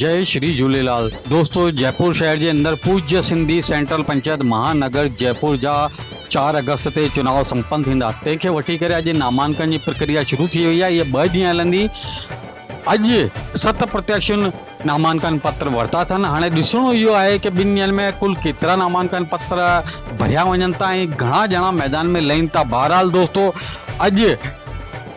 जय श्री झूलेलाल। दोस्तों, जयपुर शहर के अंदर पूज्य सिंधी सेंट्रल पंचायत महानगर जयपुर जा 4 अगस्त ते चुनाव संपन्न थींदा। तंहिंखे वठी करे अॼु नामांकन जी प्रक्रिया शुरू थी वई आहे। ये 2 ॾींहं हलंदी। अॼु 7 प्रत्याशियुनि नामांकन पत्र वरिता अथनि। हाणे ॾिसणो इहो आहे कि 2 ॾींहंनि में कुल केतिरा नामांकन पत्र भरिया वञनि था ऐं घणा ॼणा मैदान में लहीनि था। बहरहाल दोस्तों, अॼु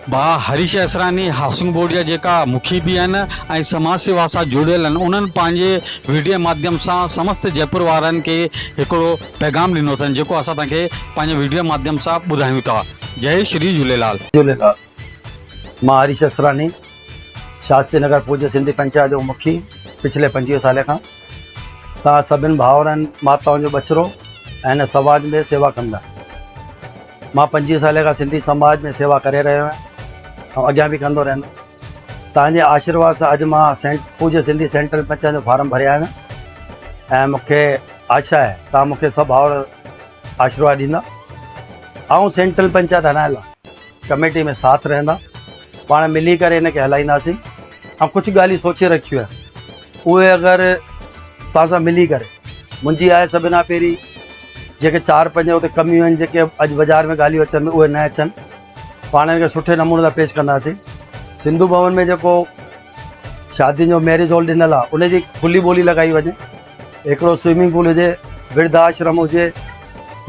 भाउ हरीश असरानी हाउसिंग बोर्ड जा जेका मुखी भी आहिनि ऐं समाज सेवा सां जुड़ियल आहिनि, उन्हनि पंहिंजे वीडियो माध्यम सां समस्त जयपुर वारनि खे हिकिड़ो पैगाम ॾिनो अथनि, जेको असां तव्हांखे पंहिंजे वीडियो माध्यम सां ॿुधायूं था। जय श्री झूलेलाल। मां हरीश असरानी, शास्त्री नगर पूज्य सिंधी पंचायत जो मुखी पिछले 25 साल खां। तव्हां सभिनी भाउरनि माताउनि जो बचिरो ऐं हिन समाज में सेवा कंदा। मां 25 साल खां सिंधी समाज में सेवा करे रहियो आहियां ऐं अॻियां बि कंदो रहंदो। तव्हांजे आशीर्वाद सां अॼु मां पूज्य सिंधी सेंट्रल पंचायत जो फार्म भरिया आहिनि ऐं मूंखे आशा आहे तव्हां मूंखे सभु भाउर आशीर्वाद ॾींदा ऐं सेंट्रल पंचायत हलाइण लाइ कमेटी में साथ रहंदा। पाण मिली करे हिनखे हलाईंदासीं ऐं कुझु ॻाल्हियूं सोचे रखियूं आहिनि, उहे अगरि तव्हां सां मिली करे, मुंहिंजी आहे सभिनी खां पहिरीं जेके 4-5 उते कमियूं आहिनि, जेके अॼु बाज़ारि में ॻाल्हियूं अचनि उहे न अचनि। पाण हिनखे सुठे नमूने सां पेश कंदासीं। सिंधु भवन में जेको शादी जो मैरिज हॉल ॾिनल आहे, उनजी खुली ॿोली लॻाई वञे। हिकिड़ो स्विमिंग पूल हुजे, वृद्धाश्रम हुजे,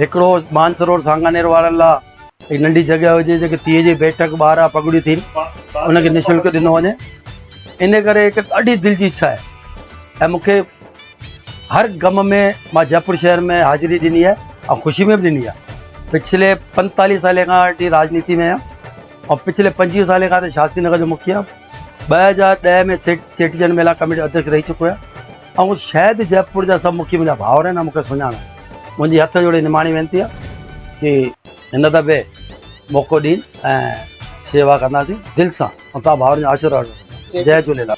हिकिड़ो मानसरोवर सांगानेर वारनि लाइ एक नंढी जगह हुजे, जेके 30 जी बैठक ॿार पगड़ियूं थी उनखे निशुल्क ॾिनो वञे। इन करे हिकु ॾाढी दिलि जी इच्छा आहे ऐं मूंखे हर गम में मां जयपुर शहर में हाज़िरी ॾिनी आहे ऐं ख़ुशी में बि ॾिनी आहे। पिछले 45 साल खां वठी राजनीति में आहियां और पिछले 25 साल खां शास्त्री नगर जो मुखिया। 2010 में चेटीचंड मेला कमेटी अध्यक्ष रही चुको आहियां ऐं शायदि जयपुर जा सभु मुखी मुंहिंजा भाउर आहिनि, मूंखे सुञाणो। मुंहिंजी हथ जोड़े निमाणी वेनिती आहे कि हिन दफ़े मौक़ो ॾीन ऐं शेवा कंदासीं दिलि सां ऐं तव्हां भाउरनि जो आशीर्वाद। जय झूलेलाल।